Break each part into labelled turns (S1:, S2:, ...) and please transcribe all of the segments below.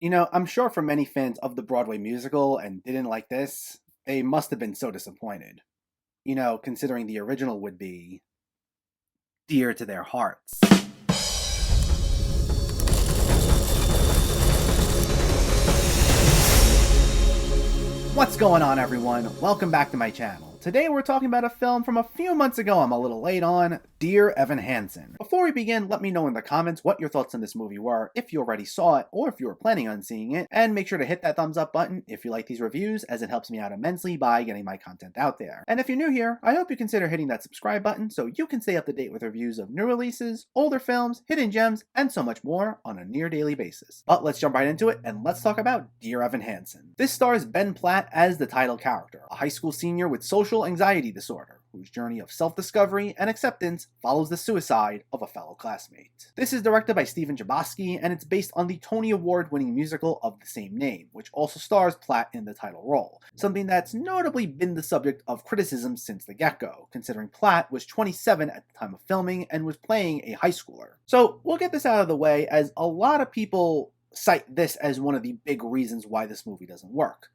S1: I'm sure for many fans of the Broadway musical and didn't like this, they must have been so disappointed. Considering the original would be dear to their hearts. What's going on, everyone? Welcome back to my channel. Today we're talking about a film from a few months ago I'm a little late on, Dear Evan Hansen. Before we begin, let me know in the comments what your thoughts on this movie were, if you already saw it, or if you were planning on seeing it, and make sure to hit that thumbs up button if you like these reviews, as it helps me out immensely by getting my content out there. And if you're new here, I hope you consider hitting that subscribe button so you can stay up to date with reviews of new releases, older films, hidden gems, and so much more on a near daily basis. But let's jump right into it, and let's talk about Dear Evan Hansen. This stars Ben Platt as the title character, a high school senior with social anxiety disorder, whose journey of self-discovery and acceptance follows the suicide of a fellow classmate. This is directed by Stephen Chbosky, and it's based on the Tony Award-winning musical of the same name, which also stars Platt in the title role, something that's notably been the subject of criticism since the get-go, considering Platt was 27 at the time of filming and was playing a high schooler. So we'll get this out of the way, as a lot of people cite this as one of the big reasons why this movie doesn't work.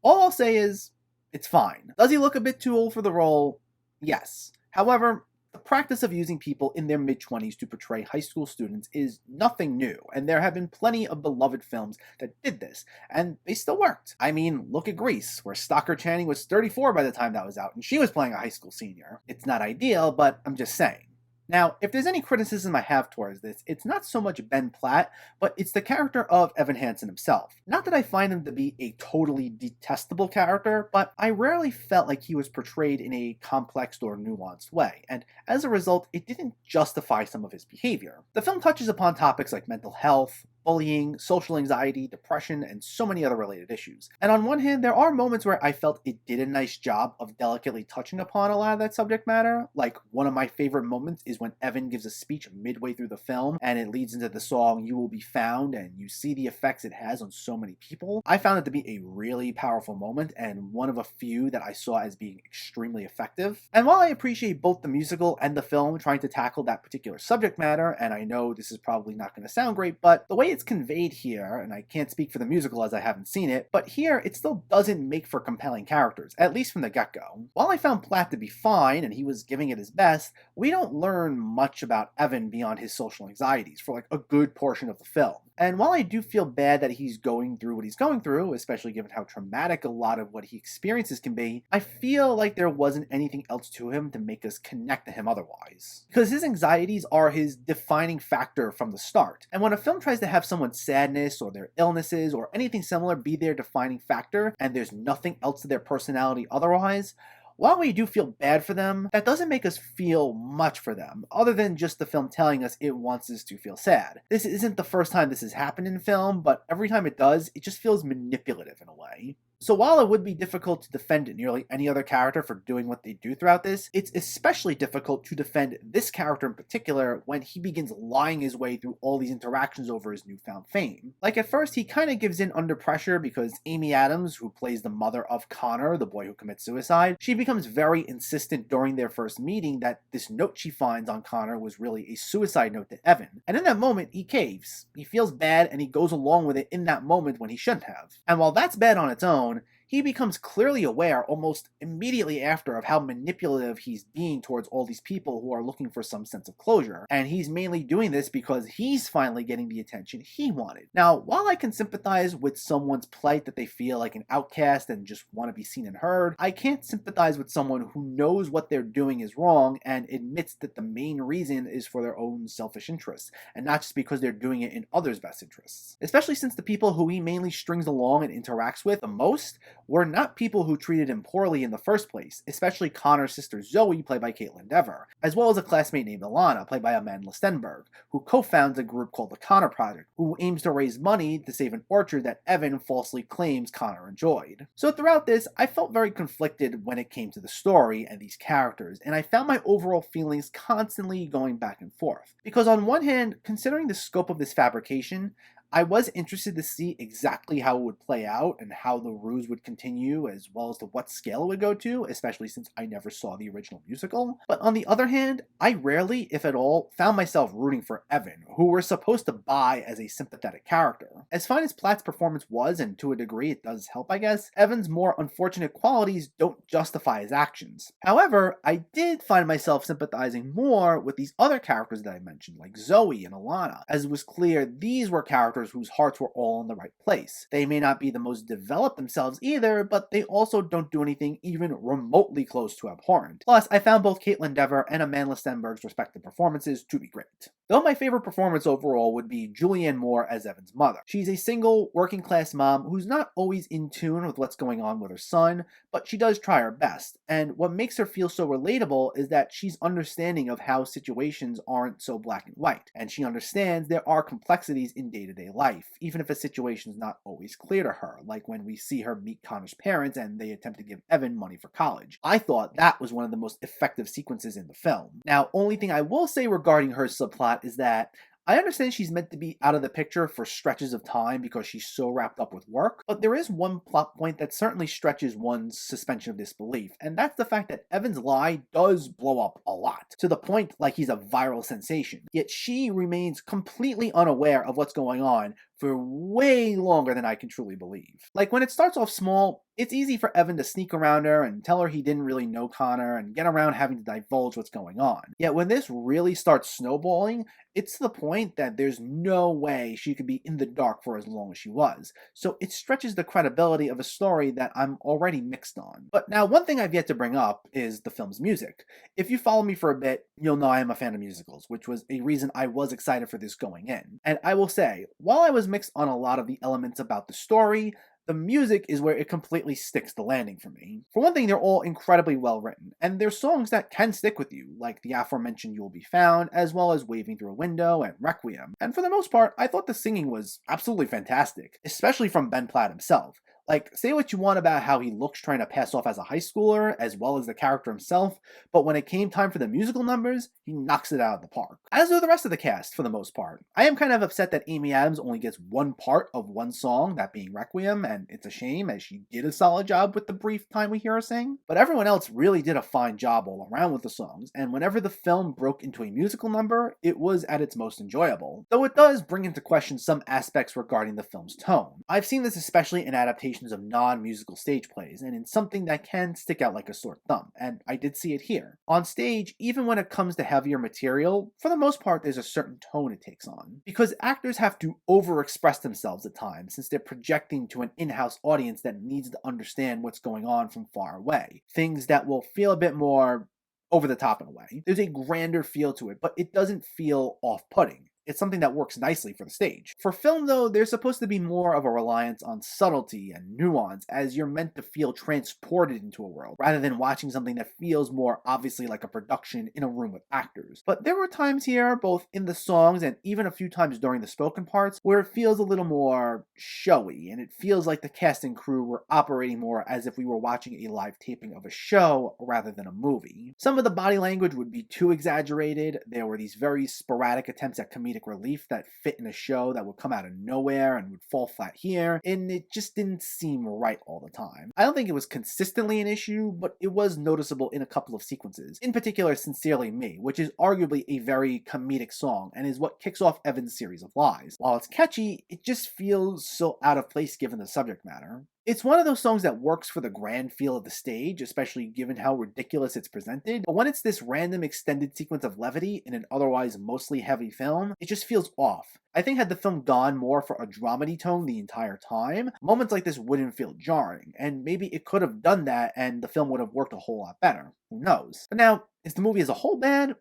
S1: All I'll say is, it's fine. Does he look a bit too old for the role? Yes. However, the practice of using people in their mid-20s to portray high school students is nothing new, and there have been plenty of beloved films that did this, and they still worked. I mean, look at Grease, where Stockard Channing was 34 by the time that was out, and she was playing a high school senior. It's not ideal, but I'm just saying. Now, if there's any criticism I have towards this, it's not so much Ben Platt, but it's the character of Evan Hansen himself. Not that I find him to be a totally detestable character, but I rarely felt like he was portrayed in a complex or nuanced way, and as a result, it didn't justify some of his behavior. The film touches upon topics like mental health, bullying, social anxiety, depression, and so many other related issues. And on one hand, there are moments where I felt it did a nice job of delicately touching upon a lot of that subject matter. Like, one of my favorite moments is when Evan gives a speech midway through the film, and it leads into the song You Will Be Found, and you see the effects it has on so many people. I found it to be a really powerful moment, and one of a few that I saw as being extremely effective. And while I appreciate both the musical and the film trying to tackle that particular subject matter, and I know this is probably not going to sound great, but the way it's conveyed here, and I can't speak for the musical as I haven't seen it, but here it still doesn't make for compelling characters, at least from the get-go. While I found Platt to be fine and he was giving it his best, we don't learn much about Evan beyond his social anxieties for like a good portion of the film. And while I do feel bad that he's going through what he's going through, especially given how traumatic a lot of what he experiences can be, I feel like there wasn't anything else to him to make us connect to him otherwise. Because his anxieties are his defining factor from the start. And when a film tries to have someone's sadness or their illnesses or anything similar be their defining factor, and there's nothing else to their personality otherwise, while we do feel bad for them, that doesn't make us feel much for them, other than just the film telling us it wants us to feel sad. This isn't the first time this has happened in film, but every time it does, it just feels manipulative in a way. So while it would be difficult to defend nearly any other character for doing what they do throughout this, it's especially difficult to defend this character in particular when he begins lying his way through all these interactions over his newfound fame. Like, at first, he kind of gives in under pressure because Amy Adams, who plays the mother of Connor, the boy who commits suicide, she becomes very insistent during their first meeting that this note she finds on Connor was really a suicide note to Evan. And in that moment, he caves. He feels bad and he goes along with it in that moment when he shouldn't have. And while that's bad on its own, he becomes clearly aware almost immediately after of how manipulative he's being towards all these people who are looking for some sense of closure. And he's mainly doing this because he's finally getting the attention he wanted. Now, while I can sympathize with someone's plight that they feel like an outcast and just want to be seen and heard, I can't sympathize with someone who knows what they're doing is wrong and admits that the main reason is for their own selfish interests, and not just because they're doing it in others' best interests. Especially since the people who he mainly strings along and interacts with the most were not people who treated him poorly in the first place, especially Connor's sister Zoe, played by Caitlin Dever, as well as a classmate named Alana, played by Amanda Stenberg, who co-founds a group called the Connor Project, who aims to raise money to save an orchard that Evan falsely claims Connor enjoyed. So throughout this, I felt very conflicted when it came to the story and these characters, and I found my overall feelings constantly going back and forth. Because on one hand, considering the scope of this fabrication, I was interested to see exactly how it would play out and how the ruse would continue, as well as to what scale it would go to, especially since I never saw the original musical. But on the other hand, I rarely, if at all, found myself rooting for Evan, who we're supposed to buy as a sympathetic character. As fine as Platt's performance was, and to a degree it does help I guess, Evan's more unfortunate qualities don't justify his actions. However, I did find myself sympathizing more with these other characters that I mentioned, like Zoe and Alana, as it was clear these were characters whose hearts were all in the right place. They may not be the most developed themselves either, but they also don't do anything even remotely close to abhorrent. Plus, I found both Caitlin Dever and Amanda Stenberg's respective performances to be great. Though my favorite performance overall would be Julianne Moore as Evan's mother. She's a single, working-class mom who's not always in tune with what's going on with her son, but she does try her best, and what makes her feel so relatable is that she's understanding of how situations aren't so black and white, and she understands there are complexities in day-to-day life, even if a situation's not always clear to her, like when we see her meet Connor's parents and they attempt to give Evan money for college. I thought that was one of the most effective sequences in the film. Now, only thing I will say regarding her subplot is that I understand she's meant to be out of the picture for stretches of time because she's so wrapped up with work, but there is one plot point that certainly stretches one's suspension of disbelief, and that's the fact that Evan's lie does blow up a lot, to the point like he's a viral sensation, yet she remains completely unaware of what's going on for way longer than I can truly believe. Like, when it starts off small, it's easy for Evan to sneak around her and tell her he didn't really know Connor and get around having to divulge what's going on. Yet when this really starts snowballing, it's to the point that there's no way she could be in the dark for as long as she was. So it stretches the credibility of a story that I'm already mixed on. But now, one thing I've yet to bring up is the film's music. If you follow me for a bit, you'll know I am a fan of musicals, which was a reason I was excited for this going in. And I will say, while I was mixed on a lot of the elements about the story, the music is where it completely sticks the landing for me. For one thing, they're all incredibly well written, and they're songs that can stick with you, like the aforementioned You Will Be Found, as well as Waving Through a Window and Requiem. And for the most part, I thought the singing was absolutely fantastic, especially from Ben Platt himself. Like, say what you want about how he looks trying to pass off as a high schooler, as well as the character himself, but when it came time for the musical numbers, he knocks it out of the park. As do the rest of the cast, for the most part. I am kind of upset that Amy Adams only gets one part of one song, that being Requiem, and it's a shame, as she did a solid job with the brief time we hear her sing. But everyone else really did a fine job all around with the songs, and whenever the film broke into a musical number, it was at its most enjoyable. Though it does bring into question some aspects regarding the film's tone. I've seen this especially in adaptations of non-musical stage plays, and in something that can stick out like a sore thumb, and I did see it here. On stage, even when it comes to heavier material, for the most part there's a certain tone it takes on. Because actors have to over-express themselves at times, since they're projecting to an in-house audience that needs to understand what's going on from far away. Things that will feel a bit more over the top in a way. There's a grander feel to it, but it doesn't feel off-putting. It's something that works nicely for the stage. For film, though, there's supposed to be more of a reliance on subtlety and nuance, as you're meant to feel transported into a world, rather than watching something that feels more obviously like a production in a room with actors. But there were times here, both in the songs and even a few times during the spoken parts, where it feels a little more showy, and it feels like the cast and crew were operating more as if we were watching a live taping of a show rather than a movie. Some of the body language would be too exaggerated. There were these very sporadic attempts at comedic relief that fit in a show that would come out of nowhere and would fall flat here, and it just didn't seem right all the time. I don't think it was consistently an issue, but it was noticeable in a couple of sequences, in particular Sincerely Me, which is arguably a very comedic song and is what kicks off Evan's series of lies. While it's catchy, it just feels so out of place given the subject matter. It's one of those songs that works for the grand feel of the stage, especially given how ridiculous it's presented, but when it's this random extended sequence of levity in an otherwise mostly heavy film, it just feels off. I think had the film gone more for a dramedy tone the entire time, moments like this wouldn't feel jarring, and maybe it could have done that and the film would have worked a whole lot better. Who knows? But now, is the movie as a whole bad?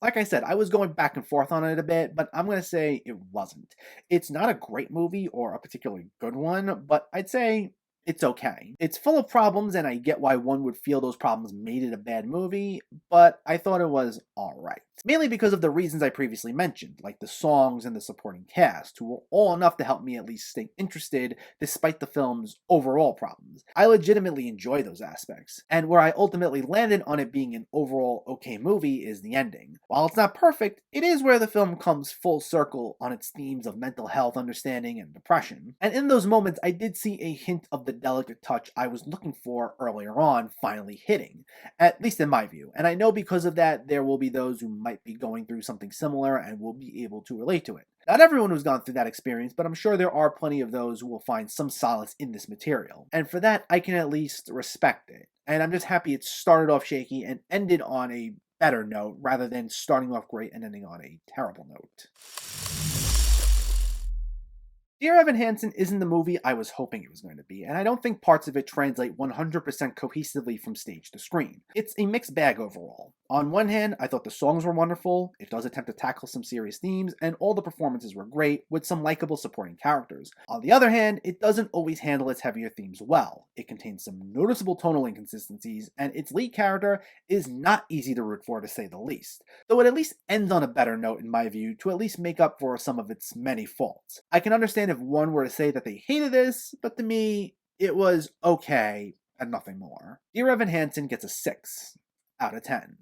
S1: Like I said, I was going back and forth on it a bit, but I'm going to say it wasn't. It's not a great movie or a particularly good one, but I'd say it's okay. It's full of problems, and I get why one would feel those problems made it a bad movie, but I thought it was alright. Mainly because of the reasons I previously mentioned, like the songs and the supporting cast, who were all enough to help me at least stay interested despite the film's overall problems. I legitimately enjoy those aspects, and where I ultimately landed on it being an overall okay movie is the ending. While it's not perfect, it is where the film comes full circle on its themes of mental health understanding and depression. And in those moments, I did see a hint of the delicate touch I was looking for earlier on finally hitting, at least in my view. And I know because of that, there will be those who might be going through something similar and will be able to relate to it. Not everyone who's gone through that experience, but I'm sure there are plenty of those who will find some solace in this material. And for that, I can at least respect it. And I'm just happy it started off shaky and ended on a better note rather than starting off great and ending on a terrible note. Dear Evan Hansen isn't the movie I was hoping it was going to be, and I don't think parts of it translate 100% cohesively from stage to screen. It's a mixed bag overall. On one hand, I thought the songs were wonderful, it does attempt to tackle some serious themes, and all the performances were great, with some likable supporting characters. On the other hand, it doesn't always handle its heavier themes well. It contains some noticeable tonal inconsistencies, and its lead character is not easy to root for, to say the least. Though it at least ends on a better note, in my view, to at least make up for some of its many faults. I can understand if one were to say that they hated this, but to me, it was okay and nothing more. Dear Evan Hansen gets a 6 out of 10.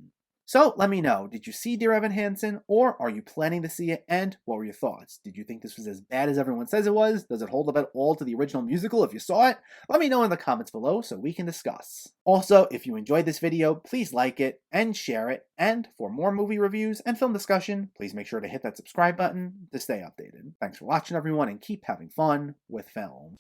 S1: So let me know, did you see Dear Evan Hansen, or are you planning to see it, and what were your thoughts? Did you think this was as bad as everyone says it was? Does it hold up at all to the original musical if you saw it? Let me know in the comments below so we can discuss. Also, if you enjoyed this video, please like it and share it, and for more movie reviews and film discussion, please make sure to hit that subscribe button to stay updated. Thanks for watching everyone, and keep having fun with film.